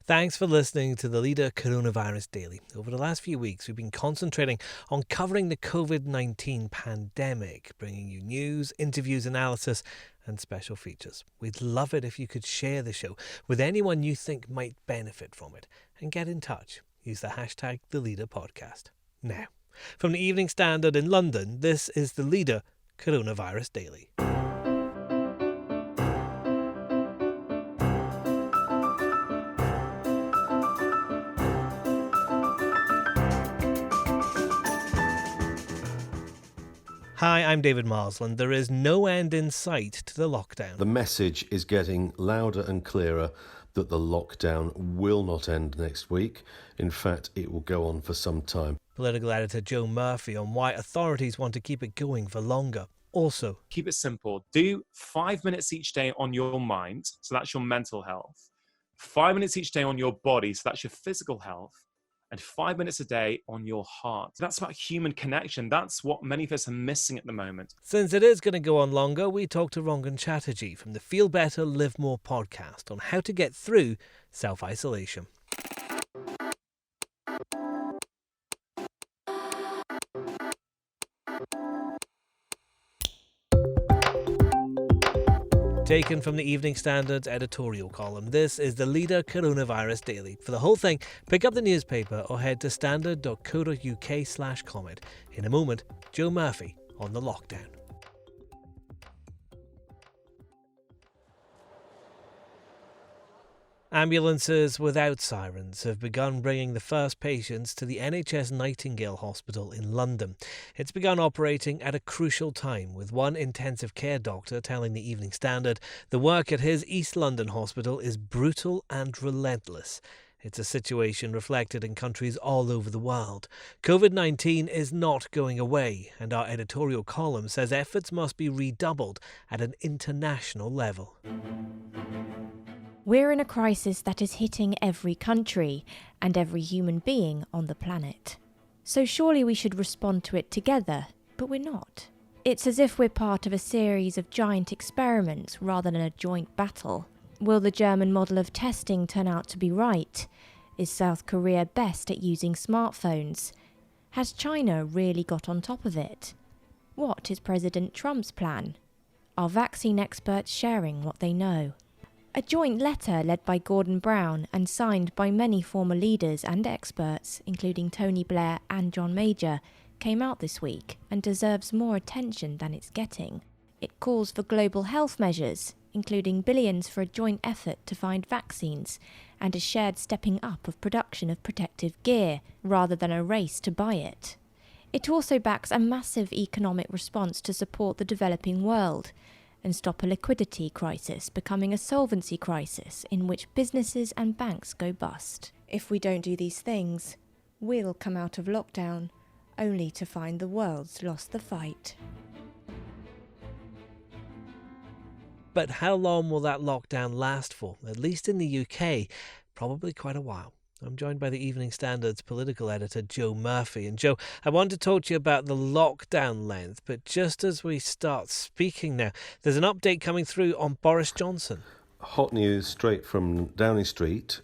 Thanks for listening to the Leader Coronavirus Daily. Over the last few weeks, we've been concentrating on covering the COVID-19 pandemic, bringing you news, interviews, analysis, and special features. We'd love it if you could share the show with anyone you think might benefit from it, and get in touch. Use the hashtag #TheLeaderPodcast. Now, from the Evening Standard in London, this is the Leader Coronavirus Daily. Hi, I'm David Marsland. There is no end in sight to the lockdown. The message is getting louder and clearer that the lockdown will not end next week. In fact, it will go on for some time. Political editor Joe Murphy on why authorities want to keep it going for longer. Also, keep it simple. Do 5 minutes each day on your mind, so that's your mental health. 5 minutes each day on your body, so that's your physical health. And 5 minutes a day on your heart. That's about human connection. That's what many of us are missing at the moment. Since it is going to go on longer, we talked to Rangan Chatterjee from the Feel Better, Live More podcast on how to get through self-isolation. Taken from the Evening Standard's editorial column, this is the Leader Coronavirus Daily. For the whole thing, pick up the newspaper or head to standard.co.uk/comment. In a moment, Joe Murphy on the lockdown. Ambulances without sirens have begun bringing the first patients to the NHS Nightingale Hospital in London. It's begun operating at a crucial time, with one intensive care doctor telling the Evening Standard the work at his East London hospital is brutal and relentless. It's a situation reflected in countries all over the world. COVID-19 is not going away, and our editorial column says efforts must be redoubled at an international level. We're in a crisis that is hitting every country and every human being on the planet. So surely we should respond to it together, but we're not. It's as if we're part of a series of giant experiments rather than a joint battle. Will the German model of testing turn out to be right? Is South Korea best at using smartphones? Has China really got on top of it? What is President Trump's plan? Are vaccine experts sharing what they know? A joint letter led by Gordon Brown and signed by many former leaders and experts, including Tony Blair and John Major, came out this week and deserves more attention than it's getting. It calls for global health measures, including billions for a joint effort to find vaccines and a shared stepping up of production of protective gear, rather than a race to buy it. It also backs a massive economic response to support the developing world, and stop a liquidity crisis becoming a solvency crisis in which businesses and banks go bust. If we don't do these things, we'll come out of lockdown only to find the world's lost the fight. But how long will that lockdown last for? At least in the UK, probably quite a while. I'm joined by the Evening Standard's political editor, Joe Murphy. And Joe, I want to talk to you about the lockdown length, but just as we start speaking now, there's an update coming through on Boris Johnson. Hot news straight from Downing Street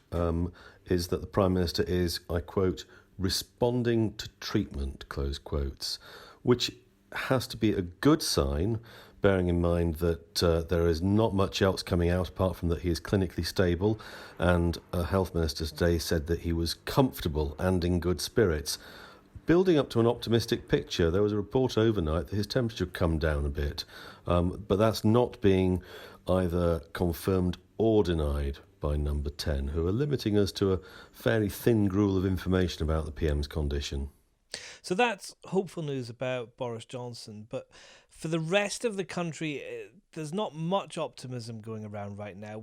is that the Prime Minister is, I quote, responding to treatment, close quotes, which has to be a good sign, bearing in mind that there is not much else coming out apart from that he is clinically stable, and a health minister today said that he was comfortable and in good spirits. Building up to an optimistic picture, there was a report overnight that his temperature had come down a bit, but that's not being either confirmed or denied by Number 10, who are limiting us to a fairly thin gruel of information about the PM's condition. So that's hopeful news about Boris Johnson, but for the rest of the country, there's not much optimism going around right now.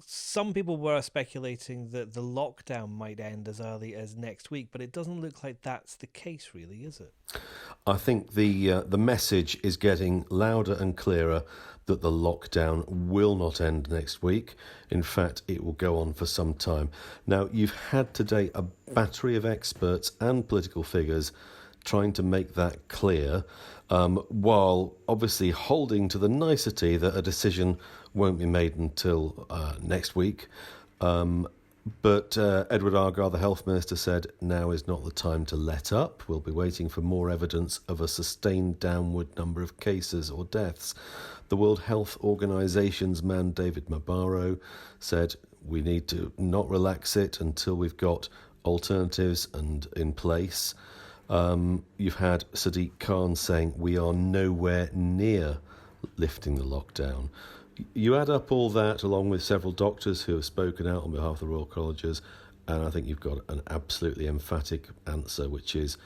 Some people were speculating that the lockdown might end as early as next week, but it doesn't look like that's the case, really, is it? I think the message is getting louder and clearer that the lockdown will not end next week. In fact, it will go on for some time. Now, you've had today a battery of experts and political figures trying to make that clear, while obviously holding to the nicety that a decision won't be made until next week. But Edward Argyll, the health minister, said now is not the time to let up. We'll be waiting for more evidence of a sustained downward number of cases or deaths. The World Health Organization's man, David Nabarro, said we need to not relax it until we've got alternatives and in place. You've had Sadiq Khan saying we are nowhere near lifting the lockdown. You add up all that along with several doctors who have spoken out on behalf of the Royal Colleges, and I think you've got an absolutely emphatic answer, which is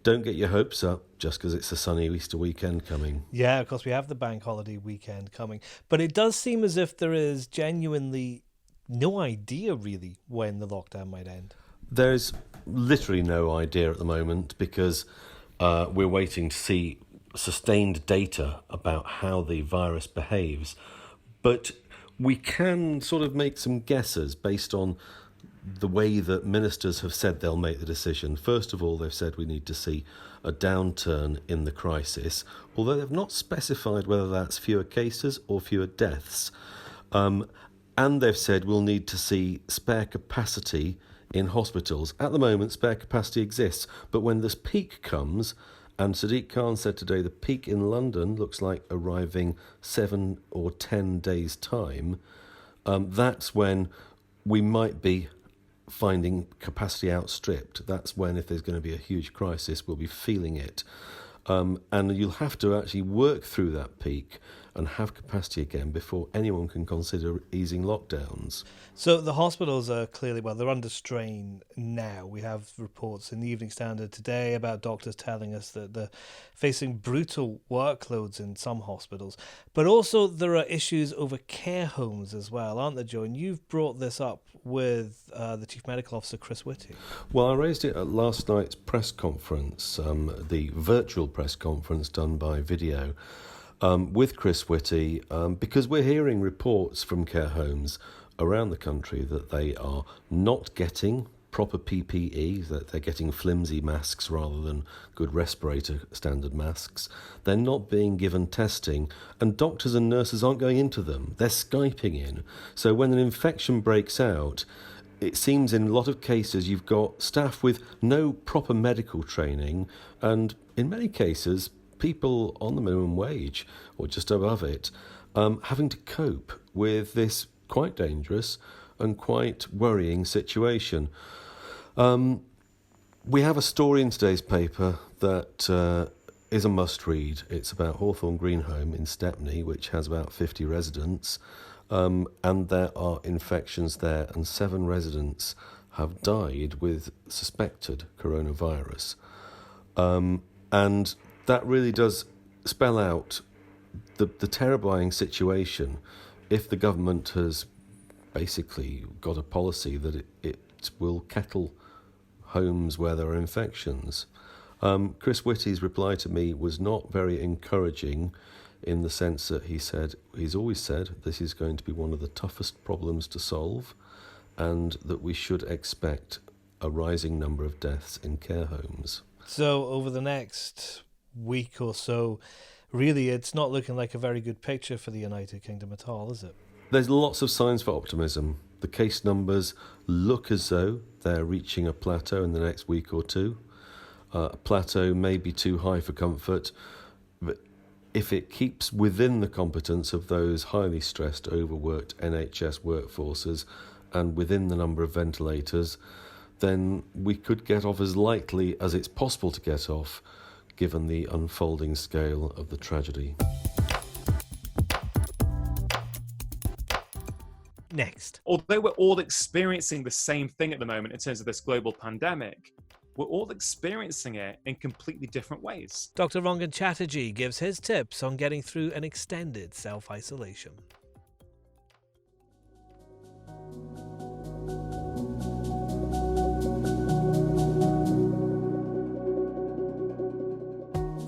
don't get your hopes up just because it's a sunny Easter weekend coming. Yeah, of course, we have the bank holiday weekend coming. But it does seem as if there is genuinely no idea, really, when the lockdown might end. There's literally no idea at the moment because we're waiting to see sustained data about how the virus behaves. But we can sort of make some guesses based on the way that ministers have said they'll make the decision. First of all, they've said we need to see a downturn in the crisis, although they've not specified whether that's fewer cases or fewer deaths. And they've said we'll need to see spare capacity in hospitals. At the moment, spare capacity exists, but when this peak comes, and Sadiq Khan said today the peak in London looks like arriving 7 or 10 days' time, that's when we might be finding capacity outstripped. That's when, if there's going to be a huge crisis, we'll be feeling it. And you'll have to actually work through that peak and have capacity again before anyone can consider easing lockdowns. So the hospitals are clearly, well, they're under strain now. We have reports in the Evening Standard today about doctors telling us that they're facing brutal workloads in some hospitals. But also there are issues over care homes as well, aren't there, Joe? And you've brought this up with the Chief Medical Officer, Chris Whitty. Well, I raised it at last night's press conference, the virtual press conference done by video, with Chris Whitty, because we're hearing reports from care homes around the country that they are not getting proper PPE, that they're getting flimsy masks rather than good respirator standard masks. They're not being given testing, and doctors and nurses aren't going into them. They're Skyping in. So when an infection breaks out, it seems in a lot of cases you've got staff with no proper medical training, and in many cases people on the minimum wage or just above it, having to cope with this quite dangerous and quite worrying situation. We have a story in today's paper that is a must-read. It's about Hawthorne Green Home in Stepney, which has about 50 residents, and there are infections there, and 7 residents have died with suspected coronavirus. And that really does spell out the terrifying situation if the government has basically got a policy that it will kettle homes where there are infections. Chris Whitty's reply to me was not very encouraging in the sense that he's always said this is going to be one of the toughest problems to solve and that we should expect a rising number of deaths in care homes. So over the next week or so, really it's not looking like a very good picture for the United Kingdom at all, is it? There's lots of signs for optimism. The case numbers look as though they're reaching a plateau in the next week or two. A plateau may be too high for comfort, but if it keeps within the competence of those highly stressed, overworked NHS workforces and within the number of ventilators, then we could get off as lightly as it's possible to get off, given the unfolding scale of the tragedy. Next. Although we're all experiencing the same thing at the moment in terms of this global pandemic, we're all experiencing it in completely different ways. Dr. Rangan Chatterjee gives his tips on getting through an extended self-isolation.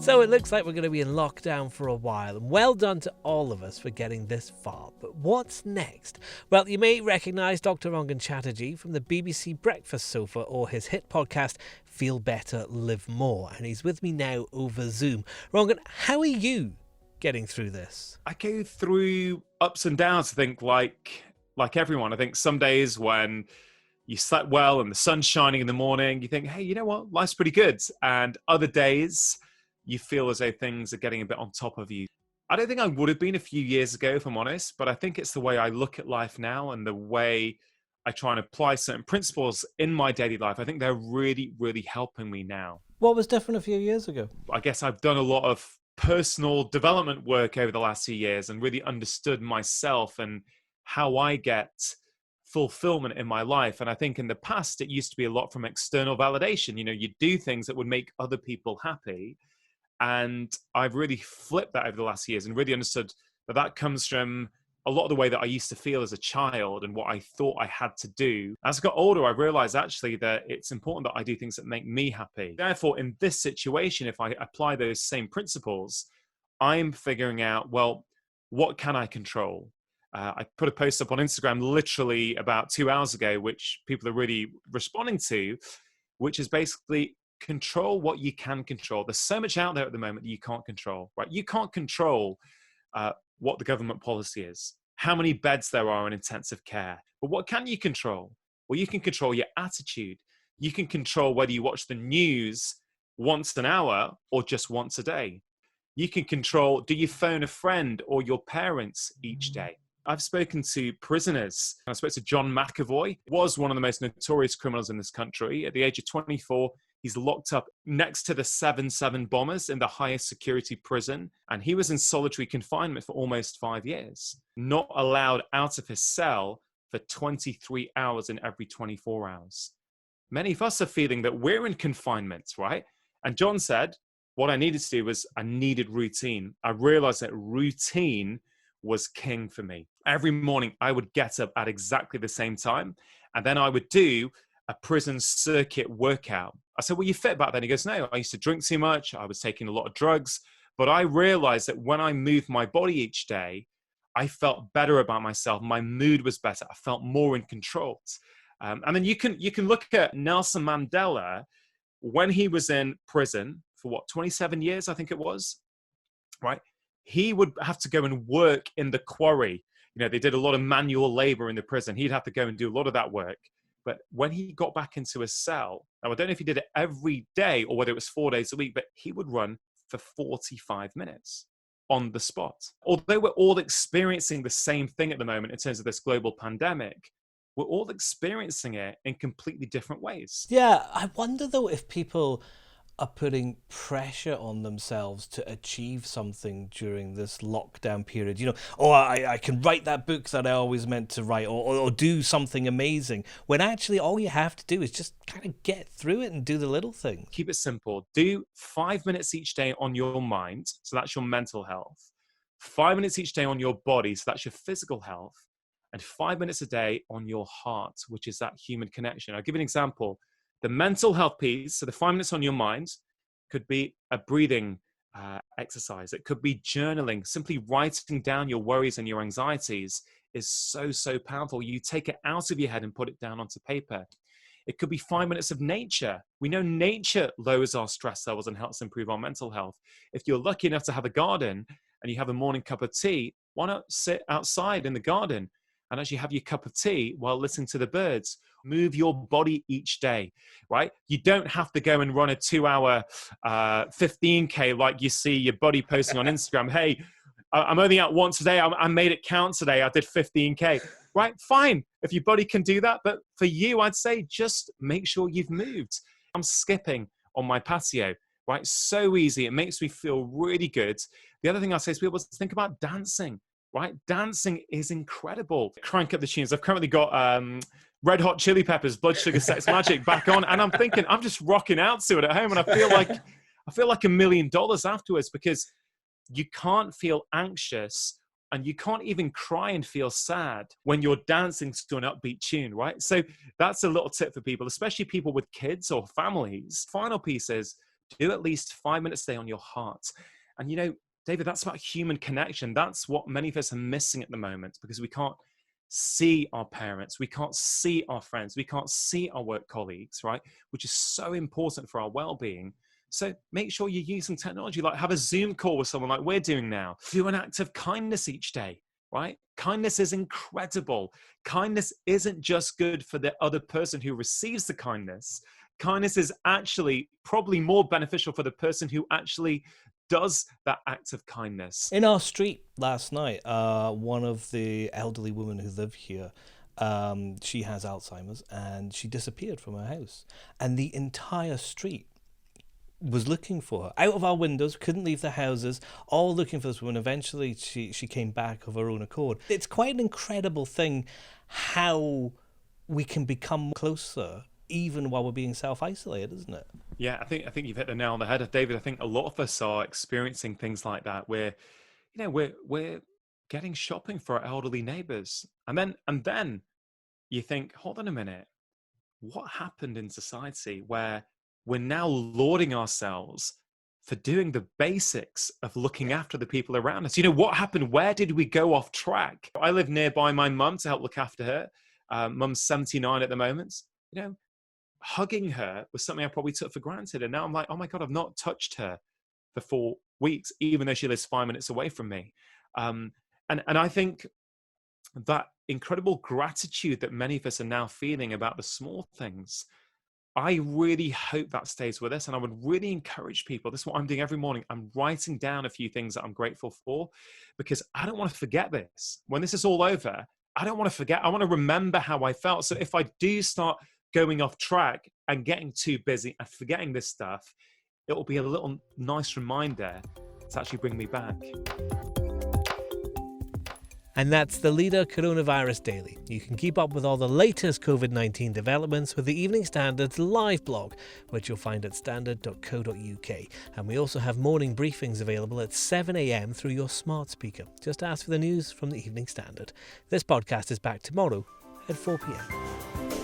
So it looks like we're going to be in lockdown for a while, and well done to all of us for getting this far. But what's next? Well, you may recognise Dr. Rangan Chatterjee from the BBC Breakfast Sofa or his hit podcast, Feel Better, Live More, and he's with me now over Zoom. Rangan, how are you getting through this? I go through ups and downs, I think, like everyone. I think some days when you slept well and the sun's shining in the morning, you think, hey, you know what? Life's pretty good. And other days, you feel as though things are getting a bit on top of you. I don't think I would have been a few years ago, if I'm honest, but I think it's the way I look at life now and the way I try and apply certain principles in my daily life. I think they're really, really helping me now. What was different a few years ago? I guess I've done a lot of personal development work over the last few years and really understood myself and how I get fulfillment in my life. And I think in the past, it used to be a lot from external validation. You know, you do things that would make other people happy. And I've really flipped that over the last years and really understood that that comes from a lot of the way that I used to feel as a child and what I thought I had to do. As I got older, I realized actually that it's important that I do things that make me happy. Therefore, in this situation, if I apply those same principles, I'm figuring out, well, what can I control? I put a post up on Instagram literally about 2 hours ago, which people are really responding to, which is basically control what you can control. There's so much out there at the moment that you can't control, right? You can't control what the government policy is, how many beds there are in intensive care. But what can you control? Well, you can control your attitude. You can control whether you watch the news once an hour or just once a day. You can control, do you phone a friend or your parents each day? I've spoken to prisoners. I spoke to John McAvoy, was one of the most notorious criminals in this country. At the age of 24, he's locked up next to the 7/7 bombers in the highest security prison. And he was in solitary confinement for almost 5 years, not allowed out of his cell for 23 hours in every 24 hours. Many of us are feeling that we're in confinement, right? And John said, what I needed to do was I needed routine. I realized that routine was king for me. Every morning I would get up at exactly the same time, and then I would do a prison circuit workout. I said, well, you fit back then? He goes, no, I used to drink too much. I was taking a lot of drugs, but I realized that when I moved my body each day, I felt better about myself. My mood was better. I felt more in control. And then you can look at Nelson Mandela when he was in prison for 27 years, I think it was, right? He would have to go and work in the quarry. You know, they did a lot of manual labor in the prison. He'd have to go and do a lot of that work. But when he got back into his cell, now I don't know if he did it every day or whether it was 4 days a week, but he would run for 45 minutes on the spot. Although we're all experiencing the same thing at the moment in terms of this global pandemic, we're all experiencing it in completely different ways. Yeah, I wonder though if people are putting pressure on themselves to achieve something during this lockdown period. You know, I can write that book that I always meant to write, or do something amazing, when actually all you have to do is just kind of get through it and do the little things. Keep it simple. Do 5 minutes each day on your mind, so that's your mental health. 5 minutes each day on your body, so that's your physical health. And 5 minutes a day on your heart, which is that human connection. I'll give you an example. The mental health piece, so the 5 minutes on your mind, could be a breathing exercise. It could be journaling. Simply writing down your worries and your anxieties is so, so powerful. You take it out of your head and put it down onto paper. It could be 5 minutes of nature. We know nature lowers our stress levels and helps improve our mental health. If you're lucky enough to have a garden and you have a morning cup of tea, why not sit outside in the garden and actually have your cup of tea while listening to the birds? Move your body each day, right? You don't have to go and run a 2-hour 15K like you see your buddy posting on Instagram. Hey, I'm only out once a day. I made it count today. I did 15K, right? Fine, if your buddy can do that. But for you, I'd say just make sure you've moved. I'm skipping on my patio, right? So easy. It makes me feel really good. The other thing I say is people think about dancing, right? Dancing is incredible. Crank up the tunes. I've currently got Red Hot Chili Peppers, Blood Sugar Sex Magic back on, and I'm thinking I'm just rocking out to it at home, and I feel like $1 million afterwards, because you can't feel anxious and you can't even cry and feel sad when you're dancing to an upbeat tune, right? So that's a little tip for people, especially people with kids or families. Final piece is do at least 5 minutes a day on your heart. And you know, David, that's about human connection. That's what many of us are missing at the moment, because we can't see our parents, we can't see our friends, we can't see our work colleagues, right? Which is so important for our well-being. So make sure you're using technology, like have a Zoom call with someone like we're doing now. Do an act of kindness each day, right? Kindness is incredible. Kindness isn't just good for the other person who receives the kindness. Kindness is actually probably more beneficial for the person who actually does that act of kindness. In our street last night, one of the elderly women who live here, she has Alzheimer's, and she disappeared from her house. And the entire street was looking for her. Out of our windows, couldn't leave the houses, all looking for this woman. Eventually, she came back of her own accord. It's quite an incredible thing how we can become closer even while we're being self-isolated, isn't it? Yeah, I think you've hit the nail on the head, David. I think a lot of us are experiencing things like that, where, we're getting shopping for our elderly neighbors, and then you think, hold on a minute, what happened in society where we're now lauding ourselves for doing the basics of looking after the people around us? What happened? Where did we go off track? I live nearby my mum to help look after her. Mum's 79 at the moment. Hugging her was something I probably took for granted. And now I'm like, oh my God, I've not touched her for 4 weeks, even though she lives 5 minutes away from me. And I think that incredible gratitude that many of us are now feeling about the small things, I really hope that stays with us. And I would really encourage people. This is what I'm doing every morning. I'm writing down a few things that I'm grateful for, because I don't want to forget this. When this is all over, I don't want to forget. I want to remember how I felt. So if I do start going off track and getting too busy and forgetting this stuff, it will be a little nice reminder to actually bring me back. And that's the Leader Coronavirus Daily. You can keep up with all the latest COVID-19 developments with the Evening Standard's live blog, which you'll find at standard.co.uk. And we also have morning briefings available at 7 a.m. through your smart speaker. Just ask for the news from the Evening Standard. This podcast is back tomorrow at 4 p.m.